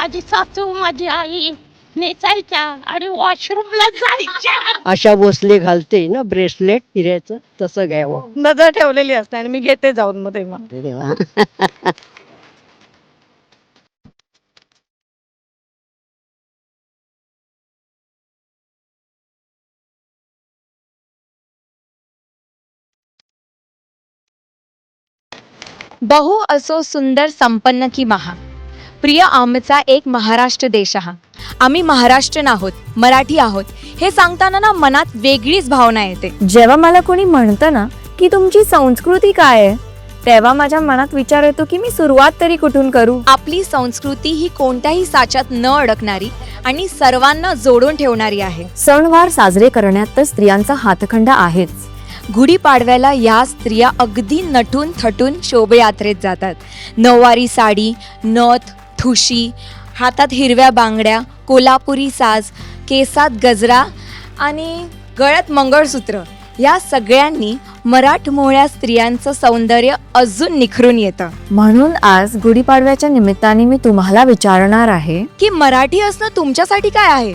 माझी सासू माझी आई नेचायच्या आणि वॉशरूमला जायच्या. आशा भोसले घालते ना ब्रेसलेट हिऱ्याचं, तसं घ्यावं. नजर ठेवलेली असते आणि मी घेते जाऊन मग तेव्हा. देवा. बहु असो सुंदर संपन्न की महा. प्रिय आमचा एक महाराष्ट्र देश हा. आम्ही महाराष्ट्रीयन आहोत, मराठी आहोत हे सांगताना ना मनात वेगळीच भावना येते. जेव्हा मला कोणी म्हणतं ना की तुमची संस्कृती काय आहे, तेव्हा माझ्या मनात विचार येतो की मी सुरुवात तरी कुठून करू. आपली संस्कृती ही कोणत्याही साच्यात न अडकणारी आणि सर्वांना जोडून ठेवणारी आहे. सणवार साजरे करण्यात तर स्त्रियांचा हातखंडा आहेच. गुढीपाडव्याला या स्त्रिया अगदी नटून थटून शोभायात्रेत जातात. नऊवारी साडी, नथ, ठुशी, हातात हिरव्या बांगड्या, कोल्हापुरी साज, केसात गजरा आणि गळ्यात मंगळसूत्र, या सगळ्यांनी मराठमोळ्या स्त्रियांचं सौंदर्य अजून निखरून येतं. म्हणून आज गुढीपाडव्याच्या निमित्ताने मी तुम्हाला विचारणार आहे की मराठी असणं तुमच्यासाठी काय आहे?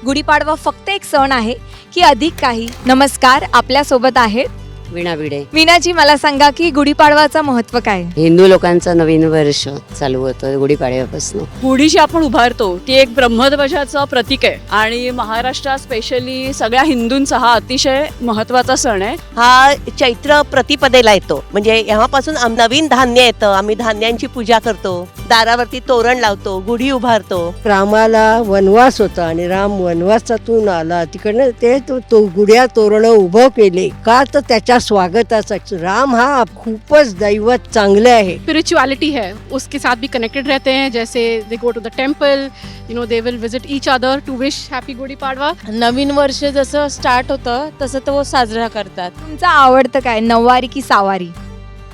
गुढीपाडवा फक्त एक सण आहे की अधिक काही? नमस्कार, आपल्या सोबत आहेत वीणा भिडे. वीणाजी. मला सांगा की गुढीपाडवाचं महत्व काय? हिंदू लोकांचं नवीन वर्ष चालू होतं गुढीपाडव्यापासून. गुढी जी आपण उभारतो ती एक ब्रह्मध्वजाचं प्रतीक आहे आणि महाराष्ट्रात स्पेशली सगळ्या हिंदूंचा हा अतिशय महत्वाचा सण आहे. हा चैत्र प्रतिपदेला येतो, म्हणजे यापासून नवीन धान्य येतं. आम्ही धान्यांची पूजा करतो, दारावरती तोरण लावतो, गुढी उभारतो. रामाला वनवास होता आणि राम वनवासातून आला, तिकडनं ते तो गुढ्या तोरण उभं केले का, तर त्याच्या स्वागताचा. राम हा खूपच दैवत चांगले आहे. स्पिरिचुअलिटी है उसके साथ भी कनेक्टेड रहते हैं. जैसे they go to the temple, you know, they will visit each other to wish happy Gudhi Padwa. नवीन वर्ष जसं स्टार्ट होतं तसं तो साजरा करतात. तुमचं आवडतं काय, नऊवारी की सहावारी?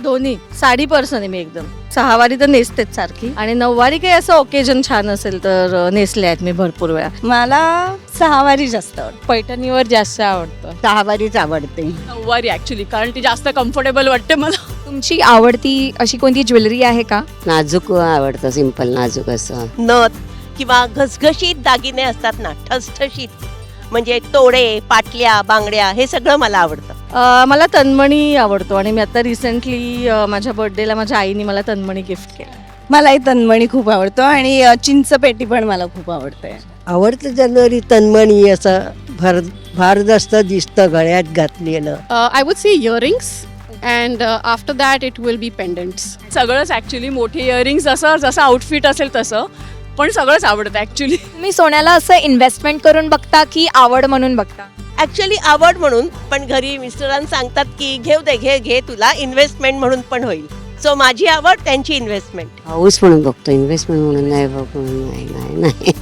दोन्ही. साडी पर्सन आहे मी एकदम. सहावारी तर नेसतेच सारखी, आणि नऊवारी काही असं ओकेजन छान असेल तर नेसले आहेत मी भरपूर वेळा. मला सहावारी जास्त आवडतं, पैठणीवर जास्त आवडतं. सहावारीच आवडते. नऊवारी ऍक्च्युली, कारण ती जास्त कम्फर्टेबल वाटते मला. तुमची आवडती अशी कोणती ज्वेलरी आहे का? नाजूक आवडतं, सिंपल नाजूक असं. नथ किंवा घसघशीत दागिने असतात ना, ठसठशीत, म्हणजे तोडे, पाटल्या, बांगड्या, हे सगळं मला आवडतं. मला तन्मणी आवडतो, आणि मी आता रिसेंटली माझ्या बर्थडेला माझ्या आईने मला तन्मणी गिफ्ट केलं. मलाही तन्मणी खूप आवडतो आणि चिंचपेटी पण मला खूप आवडते. आवडतं ज्वेलरी तन्मणी, असं भारदस्त दिसतं गळ्यात घातलेलं. I would say earrings and after that it will be pendants. सगळंच ऍक्च्युली, मोठे इयरिंग्स जसं आउटफिट असेल तसं, पण सगळंच आवडतं ऍक्च्युली. तुम्ही सोन्याला असं इन्व्हेस्टमेंट करून बघता की आवड म्हणून बघता? ऍक्च्युली आवड म्हणून, पण घरी मिस्टरांना सांगतात की घेऊ दे, घे, तुला इन्व्हेस्टमेंट म्हणून पण होईल. सो माझी आवड, त्यांची इन्व्हेस्टमेंट. हाऊस म्हणून बघतो, इन्व्हेस्टमेंट म्हणून नाही बघतो. नाही.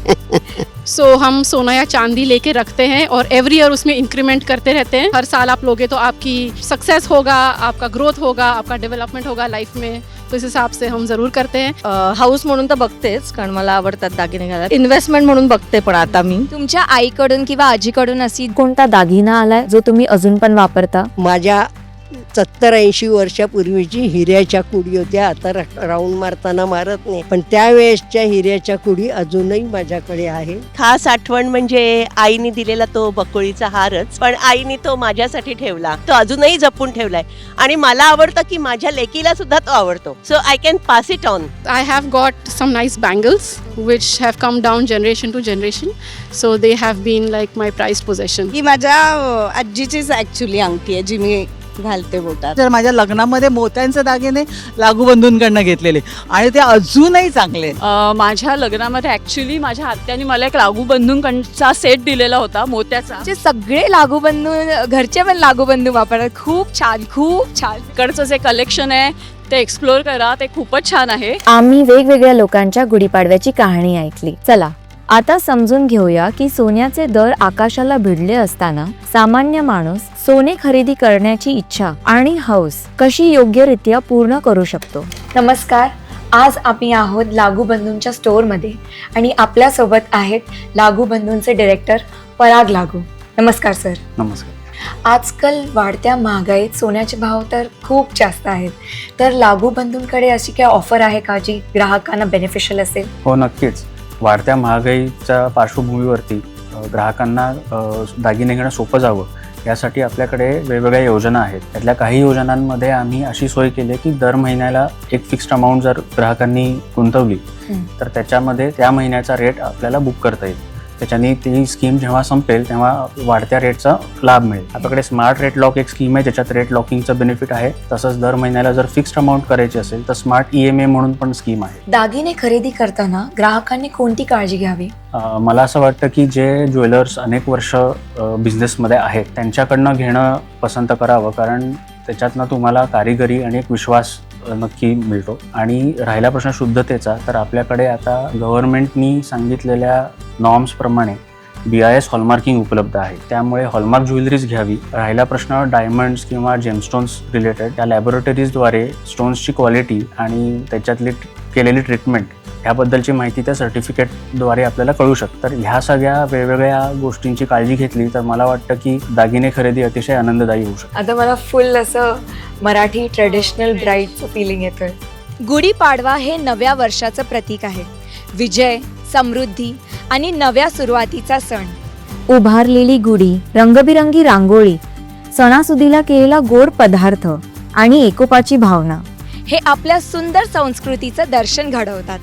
So हम सोना या चांदी लेके रखते हैं और एवरी ईयर उसमें इंक्रीमेंट करते रहते हैं. हर साल आप लोगे तो आपकी सक्सेस होगा, आपका ग्रोथ होगा, आपका डेवलपमेंट होगा लाइफ में. तो इस हिसाब से हम जरूर करते हैं. हाऊस म्हणून तर बघतेच, कारण मला आवडतात दागिने घालायला. इन्व्हेस्टमेंट म्हणून बघते पण आता मी. तुमच्या आईकडून किंवा आजीकडून अशी कोणता दागिना आलाय जो तुम्ही अजून पण वापरता? माझ्या 70-80 वर्षापूर्वीची हिऱ्याच्या कुडी होत्या. आता राऊंड मारताना मारत नाही, पण त्यावेळेसच्या हिऱ्याच्या कुडी अजूनही माझ्याकडे आहे. खास आठवण म्हणजे आईने दिलेला तो बकुळीचा हारच, पण आईने तो माझ्यासाठी ठेवला, तो अजूनही जपून ठेवलाय. आणि मला आवडतं की माझ्या लेकीला सुद्धा तो आवडतो. So I can pass it on. I have got some nice bangles which have come down generation to generation. So they have been like my prized possession. ही माझ्या आजीचीच ऍक्च्युली अंगठी आहे जी मी घालते बोटात. तर माझ्या लग्नामध्ये मोत्यांचे दागिने लागूबंधूंकडनं घेतलेले आणि ते अजूनही चांगले. माझ्या लग्नामध्ये ऍक्च्युली माझ्या आत्याने मला एक लागूबंधूंचा सेट दिलेला होता मोत्याचा. जे सगळे लागूबंधू, घरचे पण लागूबंधू वापरतात. खूप छान, खूप छान. इकडचं जे कलेक्शन आहे ते एक्सप्लोर करा, ते खूपच छान आहे. आम्ही वेगवेगळ्या लोकांच्या गुढीपाडव्याची कहाणी ऐकली. चला आता समजून घेऊया की सोन्याचे दर आकाशाला भिडले असताना सामान्य माणूस सोने खरेदी करण्याची इच्छा आणि हौस कशी योग्यरित्या पूर्ण करू शकतो. नमस्कार, आज आम्ही आहोत लागूबंधूंच्या स्टोअरमध्ये आणि आपल्यासोबत आहेत लागूबंधूंचे डिरेक्टर पराग लागू. नमस्कार सर. नमस्कार. आजकाल वाढत्या महागाईत सोन्याचे भाव तर खूप जास्त आहेत, तर लागूबंधूंकडे अशी काय ऑफर आहे का जी ग्राहकांना बेनिफिशियल असेल? हो नक्कीच. वाढत्या महागाईच्या पार्श्वभूमीवरती ग्राहकांना दागिने घेणं सोपं जावं यासाठी आपल्याकडे वेगवेगळ्या योजना आहेत. त्यातल्या काही योजनांमध्ये आम्ही अशी सोय केली आहे की दर महिन्याला एक फिक्स्ड अमाऊंट जर ग्राहकांनी गुंतवली तर त्याच्यामध्ये त्या महिन्याचा रेट आपल्याला बुक करता येईल. त्याच्याने ती स्कीम जेव्हा संपेल तेव्हा वाढत्या रेटचा लाभ मिळेल. आपल्याकडे स्मार्ट रेट लॉक एक स्कीम आहे ज्याच्यात रेट लॉकिंगचं बेनिफिट आहे. तसंच दर महिन्याला जर फिक्स्ड अमाऊंट करायची असेल तर स्मार्ट EMI म्हणून पण स्कीम आहे. दागिने खरेदी करताना ग्राहकांनी कोणती काळजी घ्यावी? मला असं वाटतं की जे ज्वेलर्स अनेक वर्ष बिझनेसमध्ये आहेत त्यांच्याकडनं घेणं पसंत करावं, कारण त्याच्यातनं तुम्हाला कारिगिरी आणि एक विश्वास नक्की मिळतो. आणि राहिला प्रश्न शुद्धतेचा, तर आपल्याकडे आता गव्हर्नमेंटनी सांगितलेल्या नॉर्म्सप्रमाणे BIS हॉलमार्किंग उपलब्ध आहे. त्यामुळे हॉलमार्क ज्वेलरीज घ्यावी. राहिला प्रश्न डायमंड्स किंवा जेमस्टोन्स रिलेटेड, त्या लॅबोरेटरीजद्वारे स्टोन्सची क्वालिटी आणि त्याच्यातली केलेली ट्रीटमेंट ह्याबद्दलची माहिती त्या सर्टिफिकेटद्वारे आपल्याला कळू शकते. तर ह्या सगळ्या वेगवेगळ्या गोष्टींची काळजी घेतली तर मला वाटतं की दागिने खरेदी अतिशय आनंददायी होऊ शकते. आता मला फुल असं मराठी ट्रेडिशनल ब्राईडचं फिलिंग येतोय. गुढीपाडवा हे नव्या वर्षाचं प्रतीक आहे. विजय, समृद्धी आणि नव्या सुरुवातीचा सण. उभारलेली गुढी, रंगबिरंगी रांगोळी, सणासुदीला केलेला गोड पदार्थ आणि एकोपाची भावना हे आपल्या सुंदर संस्कृतीचं दर्शन घडवतात.